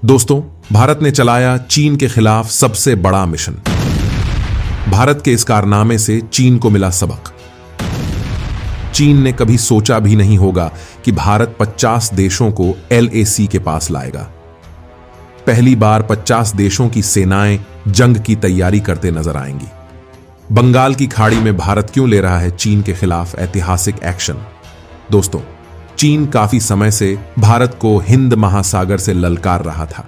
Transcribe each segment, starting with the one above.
दोस्तों, भारत ने चलाया चीन के खिलाफ सबसे बड़ा मिशन। भारत के इस कारनामे से चीन को मिला सबक। चीन ने कभी सोचा भी नहीं होगा कि भारत 50 देशों को LAC के पास लाएगा। पहली बार 50 देशों की सेनाएं जंग की तैयारी करते नजर आएंगी। बंगाल की खाड़ी में भारत क्यों ले रहा है चीन के खिलाफ ऐतिहासिक एक्शन? दोस्तों, चीन काफी समय से भारत को हिंद महासागर से ललकार रहा था।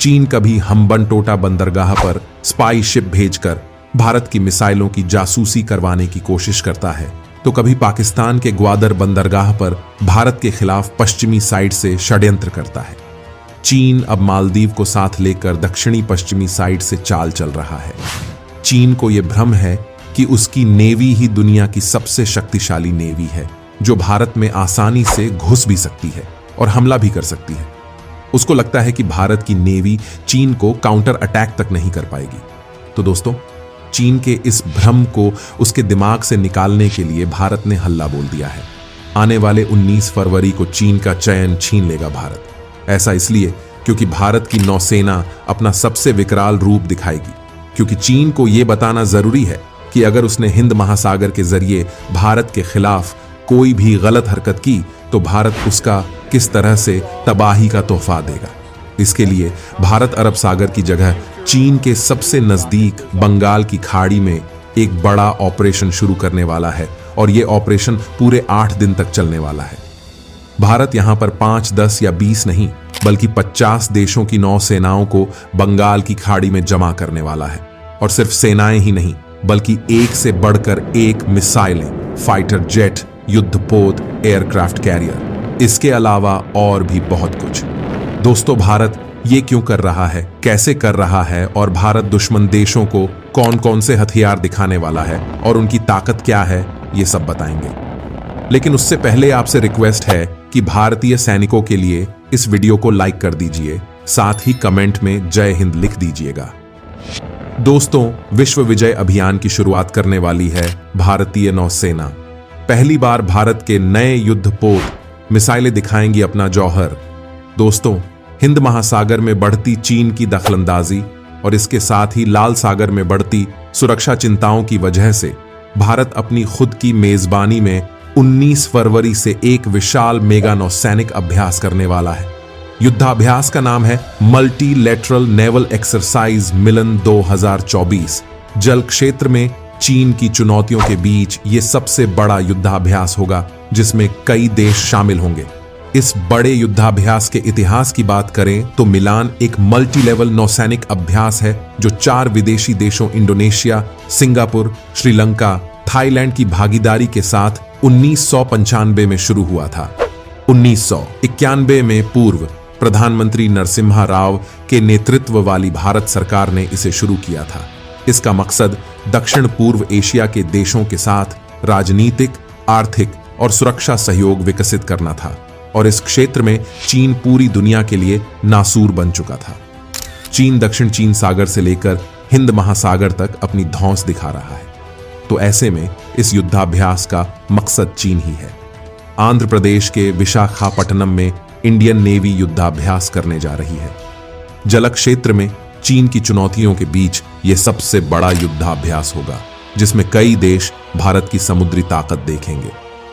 चीन कभी हम्बनटोटा बंदरगाह पर स्पाई शिप भेजकर भारत की मिसाइलों की जासूसी करवाने की कोशिश करता है, तो कभी पाकिस्तान के ग्वादर बंदरगाह पर भारत के खिलाफ पश्चिमी साइड से षड्यंत्र करता है। चीन अब मालदीव को साथ लेकर दक्षिणी पश्चिमी साइड से चाल चल रहा है। चीन को यह भ्रम है कि उसकी नेवी ही दुनिया की सबसे शक्तिशाली नेवी है, जो भारत में आसानी से घुस भी सकती है और हमला भी कर सकती है। उसको लगता है कि भारत की नेवी चीन को काउंटर अटैक तक नहीं कर पाएगी। तो दोस्तों, चीन के इस भ्रम को उसके दिमाग से निकालने के लिए भारत ने हल्ला बोल दिया है। आने वाले 19 फरवरी को चीन का चयन छीन लेगा भारत। ऐसा इसलिए क्योंकि भारत की नौसेना अपना सबसे विकराल रूप दिखाएगी, क्योंकि चीन को यह बताना जरूरी है कि अगर उसने हिंद महासागर के जरिए भारत के खिलाफ कोई भी गलत हरकत की तो भारत उसका किस तरह से तबाही का तोहफा देगा। इसके लिए भारत अरब सागर की जगह चीन के सबसे नजदीक बंगाल की खाड़ी में एक बड़ा ऑपरेशन शुरू करने वाला है, और यह ऑपरेशन पूरे 8 दिन तक चलने वाला है। भारत यहां पर 5, 10 या 20 नहीं, बल्कि 50 देशों की नौसेनाओं को बंगाल की खाड़ी में जमा करने वाला है। और सिर्फ सेनाएं ही नहीं, बल्कि एक से बढ़कर एक मिसाइलें, फाइटर जेट, युद्धपोत, एयरक्राफ्ट कैरियर, इसके अलावा और भी बहुत कुछ। दोस्तों, भारत ये क्यों कर रहा है, कैसे कर रहा है, और भारत दुश्मन देशों को कौन कौन से हथियार दिखाने वाला है और उनकी ताकत क्या है, ये सब बताएंगे। लेकिन उससे पहले आपसे रिक्वेस्ट है कि भारतीय सैनिकों के लिए इस वीडियो को लाइक कर दीजिए, साथ ही कमेंट में जय हिंद लिख दीजिएगा। दोस्तों, विश्व विजय अभियान की शुरुआत करने वाली है भारतीय नौसेना। पहली बार भारत के नए युद्धपोत मिसाइलें दिखाएंगी अपना जौहर। दोस्तों, हिंद महासागर में बढ़ती चीन की दखलंदाजी और इसके साथ ही लाल सागर में बढ़ती सुरक्षा चिंताओं की वजह से भारत अपनी खुद की मेजबानी में 19 फरवरी से एक विशाल मेगा नौसैनिक अभ्यास करने वाला है। युद्धाभ्यास का नाम है मल्टीलेटरल नेवल एक्सरसाइज मिलन 2024। जल क्षेत्र में चीन की चुनौतियों के बीच यह सबसे बड़ा युद्धाभ्यास होगा, जिसमें कई देश शामिल होंगे। इस बड़े युद्धाभ्यास के इतिहास की बात करें तो मिलान एक मल्टी लेवल नौसैनिक अभ्यास है, जो 4 विदेशी देशों इंडोनेशिया, सिंगापुर, श्रीलंका, थाईलैंड की भागीदारी के साथ 1995 में शुरू हुआ था। 1991 में पूर्व प्रधानमंत्री नरसिम्हा राव के नेतृत्व वाली भारत सरकार ने इसे शुरू किया था। इसका मकसद दक्षिण पूर्व एशिया के देशों के साथ राजनीतिक, आर्थिक और सुरक्षा सहयोग विकसित करना था, और इस क्षेत्र में चीन पूरी दुनिया के लिए नासूर बन चुका था। चीन दक्षिण चीन सागर से लेकर हिंद महासागर तक अपनी धौंस दिखा रहा है। तो ऐसे में इस युद्धाभ्यास का मकसद चीन ही है। आंध्र प्रदेश के विशाखापट्टनम में इंडियन नेवी युद्धाभ्यास करने जा रही है। जल क्षेत्र में चीन की चुनौतियों के बीच यह सबसे बड़ा युद्धाभ्यास होगा, जिसमें कई देश भारत की समुद्री ताकत देखेंगे।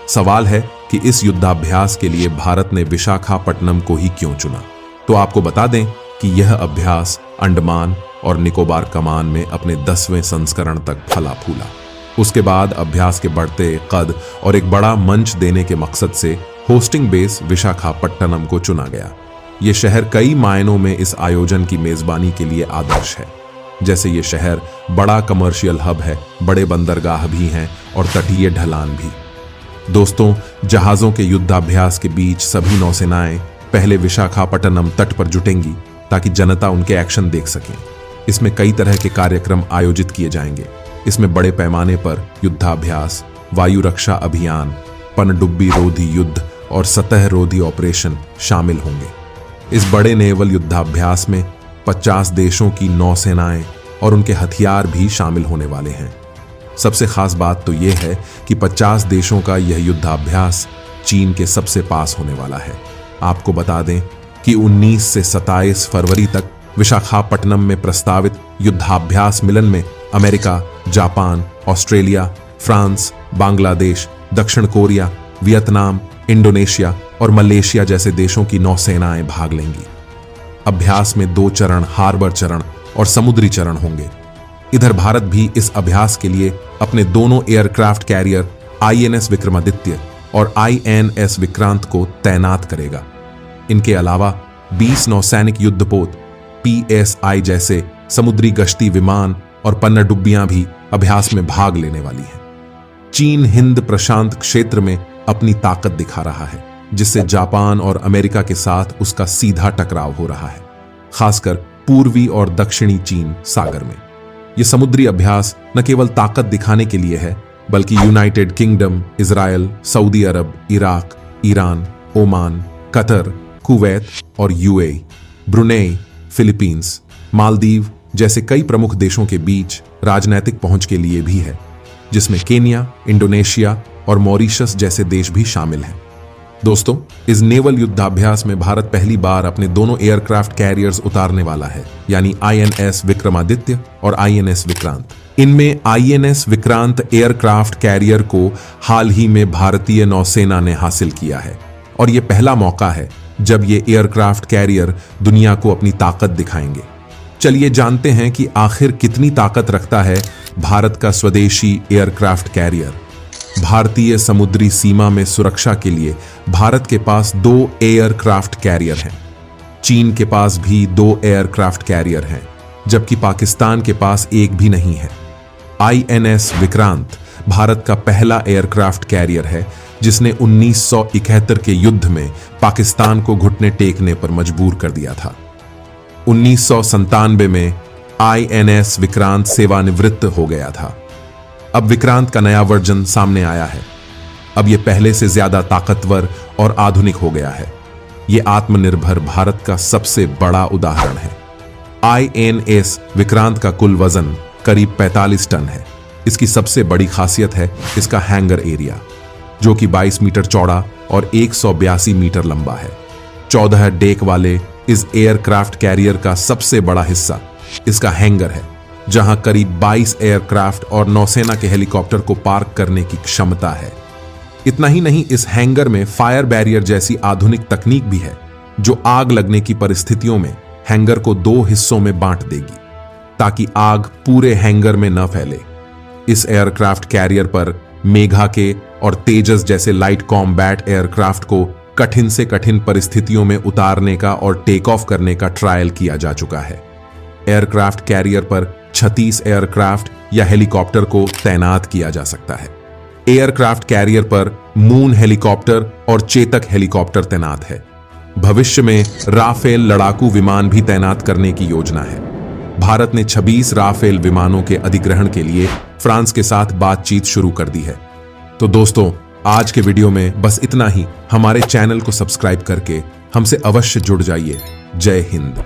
सवाल है कि इस युद्धाभ्यास के लिए भारत ने विशाखापट्टनम को ही क्यों चुना? तो आपको बता दें कि यह अभ्यास अंडमान और निकोबार कमान में अपने 10वें संस्करण तक फला फूला। उसके बाद अभ्यास के बढ़ते कद और एक बड़ा मंच देने के मकसद से होस्टिंग बेस विशाखापट्टनम को चुना गया। यह शहर कई मायनों में इस आयोजन की मेजबानी के लिए आदर्श है। जैसे यह शहर बड़ा कमर्शियल हब है, बड़े बंदरगाह भी हैं और तटीय ढलान भी। दोस्तों, जहाजों के युद्धाभ्यास के बीच सभी नौसेनाएं पहले विशाखापट्टनम तट पर जुटेंगी, ताकि जनता उनके एक्शन देख सकें। इसमें कई तरह के कार्यक्रम आयोजित किए जाएंगे। इसमें बड़े पैमाने पर युद्धाभ्यास, वायु रक्षा अभियान, पनडुब्बी रोधी युद्ध और सतह रोधी ऑपरेशन शामिल होंगे। इस बड़े नेवल युद्धाभ्यास में 50 देशों की नौसेनाएं और उनके हथियार भी शामिल होने वाले हैं। सबसे खास बात तो यह है कि 50 देशों का यह युद्धाभ्यास चीन के सबसे पास होने वाला है। आपको बता दें कि 19 से 27 फरवरी तक विशाखापट्टनम में प्रस्तावित युद्धाभ्यास मिलन में America, Japan, Australia, France, Bangladesh, दक्षिण कोरिया, वियतनाम, इंडोनेशिया और मलेशिया जैसे देशों की नौसेनाएं भाग लेंगी। अभ्यास में 2 चरण, हार्बर चरण और समुद्री चरण होंगे। इधर भारत भी इस अभ्यास के लिए अपने दोनों एयरक्राफ्ट कैरियर INS विक्रमादित्य और INS विक्रांत को तैनात करेगा। इनके अलावा 20 नौसैनिक युद्धपोत PSI जैसे समुद्री गश्ती विमान और पनडुब्बियां भी अभ्यास में भाग लेने वाली हैं। चीन हिंद प्रशांत क्षेत्र में अपनी ताकत दिखा रहा है, जिससे जापान और अमेरिका के साथ उसका सीधा टकराव हो रहा है, खासकर पूर्वी और दक्षिणी चीन सागर में। यह समुद्री अभ्यास न केवल ताकत दिखाने के लिए है, बल्कि United Kingdom, Israel, Saudi Arabia, Iraq, Iran, Oman, Qatar, Kuwait और UAE, ब्रुनेई, फिलीपींस, मालदीव जैसे कई प्रमुख देशों के बीच राजनैतिक पहुंच के लिए भी है, जिसमें केन्या, इंडोनेशिया और मॉरिशस जैसे देश भी शामिल हैं। दोस्तों, इस नेवल युद्धाभ्यास में भारत पहली बार अपने दोनों एयरक्राफ्ट कैरियर्स उतारने वाला है, यानी INS विक्रमादित्य और INS विक्रांत। इनमें INS विक्रांत एयरक्राफ्ट कैरियर को हाल ही में भारतीय नौसेना ने हासिल किया है और यह पहला मौका है जब ये एयरक्राफ्ट कैरियर दुनिया को अपनी ताकत दिखाएंगे। चलिए जानते हैं कि आखिर कितनी ताकत रखता है भारत का स्वदेशी एयरक्राफ्ट कैरियर। भारतीय समुद्री सीमा में सुरक्षा के लिए भारत के पास 2 एयरक्राफ्ट कैरियर हैं। चीन के पास भी 2 एयरक्राफ्ट कैरियर हैं, जबकि पाकिस्तान के पास एक भी नहीं है। INS विक्रांत भारत का पहला एयरक्राफ्ट कैरियर है जिसने 1971 के युद्ध में पाकिस्तान को घुटने टेकने पर मजबूर कर दिया था। 1997 में INS विक्रांत सेवानिवृत्त हो गया था। अब विक्रांत का नया वर्जन सामने आया है। अब यह पहले से ज्यादा ताकतवर और आधुनिक हो गया है। यह आत्मनिर्भर भारत का सबसे बड़ा उदाहरण है। INS विक्रांत का कुल वजन करीब 45 टन है। इसकी सबसे बड़ी खासियत है इसका हैंगर एरिया, जो कि 22 मीटर चौड़ा और 182 मीटर लंबा है। 14 डेक वाले इस एयरक्राफ्ट कैरियर का सबसे बड़ा हिस्सा इसका हैंगर है, जहां करीब 22 एयरक्राफ्ट और नौसेना के हेलीकॉप्टर को पार्क करने की क्षमता है। इतना ही नहीं, इस हैंगर में फायर बैरियर जैसी आधुनिक तकनीक भी है, जो आग लगने की परिस्थितियों में हैंगर को 2 हिस्सों में बांट देगी, ताकि आग पूरे हैंगर में न फैले। इस एयरक्राफ्ट कैरियर पर मेघा के और तेजस जैसे लाइट कॉम्बैट एयरक्राफ्ट को कठिन से कठिन परिस्थितियों में उतारने का और टेक ऑफ करने का ट्रायल किया जा चुका है। एयरक्राफ्ट कैरियर पर 36 एयरक्राफ्ट या हेलीकॉप्टर को तैनात किया जा सकता है। एयरक्राफ्ट कैरियर पर मून हेलीकॉप्टर और चेतक हेलीकॉप्टर तैनात है। भविष्य में राफेल लड़ाकू विमान भी तैनात करने की योजना है। भारत ने 26 राफेल विमानों के अधिग्रहण के लिए फ्रांस के साथ बातचीत शुरू कर दी है। तो दोस्तों, आज के वीडियो में बस इतना ही। हमारे चैनल को सब्सक्राइब करके हमसे अवश्य जुड़ जाइए। जय हिंद।